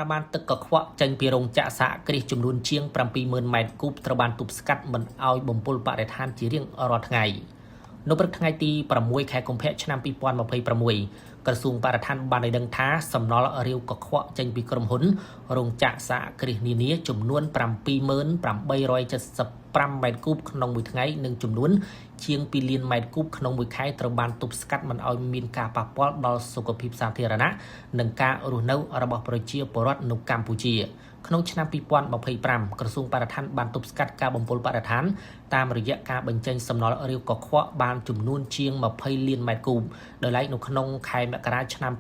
ប្រមាណទឹកកខ្វក់ចេញពីរោងចក្រសហគ្រាសចំនួនជាង 70,000 ម៉ែត្រគូបត្រូវបានទប់ស្កាត់មិនឲ្យបំពុលបរិស្ថានជារៀងរាល់ថ្ងៃនៅព្រឹកថ្ងៃទី 6 ខែកុម្ភៈឆ្នាំ 2026 ក្រសួងបរិស្ថានបានឲ្យដឹងថាសំណល់រាវកខ្វក់ចេញពីក្រុមហ៊ុនរោងចក្រសហគ្រាសនានាចំនួន 7,875 ម៉ែត្រគូបក្នុងមួយថ្ងៃនិងចំនួនជាង 2 លានម៉ែត្រគូបក្នុងមួយខែត្រូវបានទប់ស្កាត់មិនឲ្យមានការប៉ះពាល់ដល់សុខភាពសាធារណៈនិងការរស់នៅរបស់ប្រជាពលរដ្ឋនៅកម្ពុជាក្នុងឆ្នាំ 2025 ក្រសួងបរិស្ថានបានទប់ស្កាត់ការបំពុលបរិស្ថានតាមរយៈការបញ្ចេញសំណល់រាវកខ្វក់បានចំនួនជាង 20 លានម៉ែត្រគូបដោយឡែកនៅក្នុងខែមករាឆ្នាំ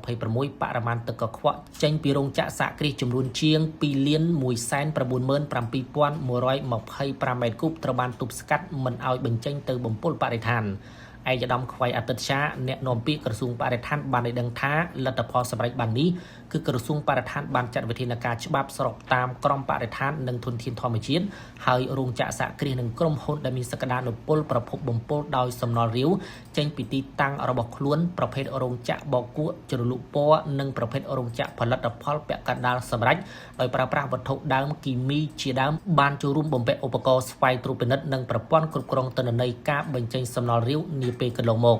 2026 បរិមាណទឹកកខ្វក់ចេញពីរោងចក្រសហគ្រាសចំនួនជាង 2 លាន 197,125 ម៉ែត្រគូបត្រូវបានទប់ស្កាត់មិនឲ្យបញ្ចេញទៅបំពុលបរិស្ថានឯកឧត្តមខ្វៃអតីតឆាអ្នកនាំពាក្យក្រសួងបរិស្ថានបានឲ្យដឹងថាលទ្ធផលសម្រេចបាននេះគឺក្រសួងបរិស្ថានបានចាត់វិធានការច្បាប់ស្របតាមក្រមបរិស្ថាននិងធនធានធម្មជាតិហើយរោងចក្រសហគ្រាសនិងក្រុមហ៊ុនដែលមានសក្តានុពលប្រភពបំពុលដោយសំណល់រាវចេញពីទីតាំងរបស់ខ្លួនប្រភេទរោងចក្របោកគក់ជ្រលក់ពណ៌និងប្រភេទរោងចក្រផលិតផលពាក់កណ្ដាលសម្រាប់ដោយប្រើប្រាស់វត្ថុដើមគីមីជាដើមបានចូលរួមបំពាក់ឧបករណ៍ស្វ័យត្រួតពិនិត្យនិងប្រព័ន្ធគ្រប់គ្រងទិន្នន័យការបញ្ចេញសំណល់រាវនាពេលកន្លងមក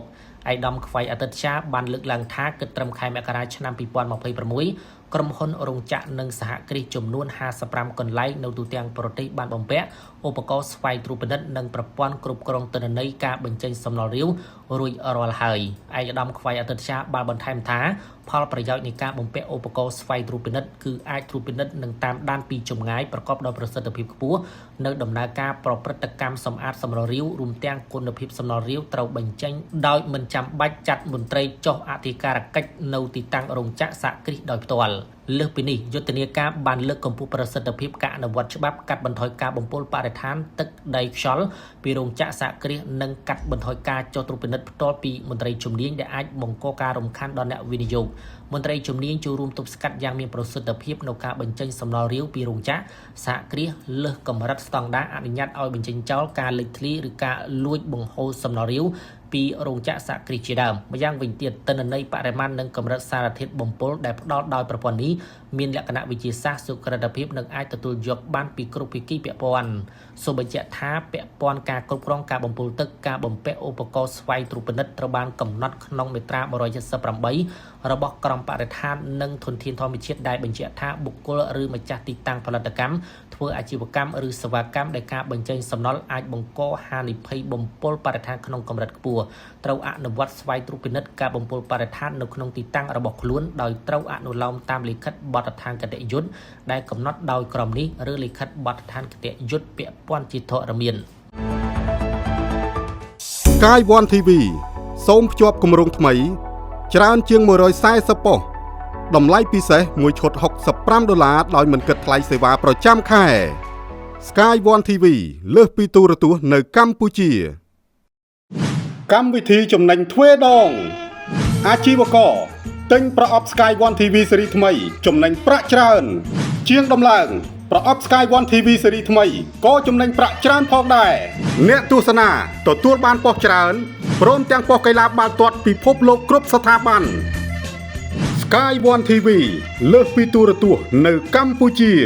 ឯកឧត្តមខ្វៃអតីតឆាបានលើកឡើងថាគិតត្រឹមខែមករាឆ្នាំ 2026 ក្រុមហ៊ុនរោងចក្រនិងសហគ្រាសចំនួន 55 កន្លែងនៅទូទាំងប្រទេសបានបំពាក់ឧបករណ៍ស្វ័យត្រួតពិនិត្យនិងប្រព័ន្ធគ្រប់គ្រងទិន្នន័យការបញ្ចេញសំណល់រាវរួចរាល់ហើយឯកឧត្តមខ្វៃអតីតឆាបានបន្ថែមថាផលប្រយោជន៍នៃការបំពាក់ឧបករណ៍ស្វ័យត្រួតពិនិត្យគឺអាចត្រួតពិនិត្យនិងតាមដានពីចម្ងាយប្រកបដោយប្រសិទ្ធភាពខ្ពស់នៅដំណើរការប្រព្រឹត្តកម្មសម្អាតសំណល់រាវរួមទាំងគុណភាពសំណល់រាវត្រូវបញ្ចេញដោយមិនចាំបាច់ចាត់មន្ត្រីចុះអធិការកិច្ចនៅទីតាំងរោងចក្រសហគ្រាសដោយផ្ទាល់លើសពីនេះយុទ្ធនាការបានលើកកម្ពស់ប្រសិទ្ធភាពការអនុវត្តច្បាប់កាត់បន្ថយការបំពុលបរិស្ថានទឹកដីខ្យល់ពីរោងចក្រសហគ្រាសនិងកាត់បន្ថយការចុះត្រួតពិនិត្យផ្ទាល់ពីមន្ត្រីជំនាញដែលអាចបង្កការរំខានដល់អ្នកវិនិយោគមន្ត្រីជំនាញចូលរួមទប់ស្កាត់យ៉ាងមានប្រសិទ្ធភាពនៅការបញ្ចេញសំណល់រាវពីរោងចក្រសហគ្រាសលើសកម្រិតស្តង់ដារអនុញ្ញាតឲ្យបញ្ចេញចោលការលេចធ្លាយឬការលួចបង្ហូរសំណល់រាវពីរោងចក្រសហគ្រាសជាដើមម្យ៉ាងវិញទៀតទិន្នន័យបរិមាណនិងកម្រិតសារធាតុបំពុលដែលផ្ដល់ដោយប្រព័ន្ធនេះមានលក្ខណៈវិទ្យាសាស្ត្រសុក្រិតភាពនិងអាចទទួលយកបានពីគ្រប់ភាគីពាក់ព័ន្ធសូមបញ្ជាក់ថាពាក់ព័ន្ធការគ្រប់គ្រងការបំពុលទឹកការបំពាក់ឧបករណ៍ស្វ័យត្រួតពិនិត្យត្រូវបានកំណត់ក្នុងមាត្រា 178 របស់ក្រមបរិស្ថាននិងធនធានធម្មជាតិដែលបញ្ជាក់ថាបុគ្គលឬម្ចាស់ទីតាំងផលិតកម្មធ្វើអាជីវកម្មឬសេវាកម្មដែលការបញ្ចេញសំណល់អាចបង្កហានិភ័យបំពុលបរិស្ថានក្នុងកម្រិតខ្ពស់ត្រូវអនុវត្តស្វ័យត្រួតពិនិត្យការបំពុលបរិស្ថាននៅក្នុងទីតាំងរបស់ខ្លួនដោយត្រូវអនុលោមតាមលិខិតបទដ្ឋានគតិយុត្តដែលកំណត់ដោយក្រមនេះឬលិខិតបទដ្ឋានគតិយុត្តពាក់ព័ន្ធជាធរមាន Sky One TV សូមភ្ជាប់គម្រោងថ្មីច្រើនជាង140ប៉ុស្តិ៍តម្លៃពិសេសមួយឈុត$65ដោយមិនគិតថ្លៃសេវាប្រចាំខែ Sky One TV លើសពីទូរទស្សន៍នៅកម្ពុជាកម្មវិធីចំណេញទ្វេដងអាជីវករទិញប្រអប់ Sky One TV ស៊េរីថ្មីចំណេញប្រាក់ច្រើនជាងដំឡើងប្រអប់ Sky One TV ស៊េរីថ្មីក៏ចំណេញប្រាក់ច្រើនផងដែរអ្នកទស្សនាទទួលបានប៉ុស្តិ៍ច្រើនព្រមទាំងប៉ុស្តិ៍កីឡាបាល់ទាត់ពិភពលោកគ្រប់ស្ថាប័ន Sky One TV លើសពីទូរទស្សន៍នៅកម្ពុជា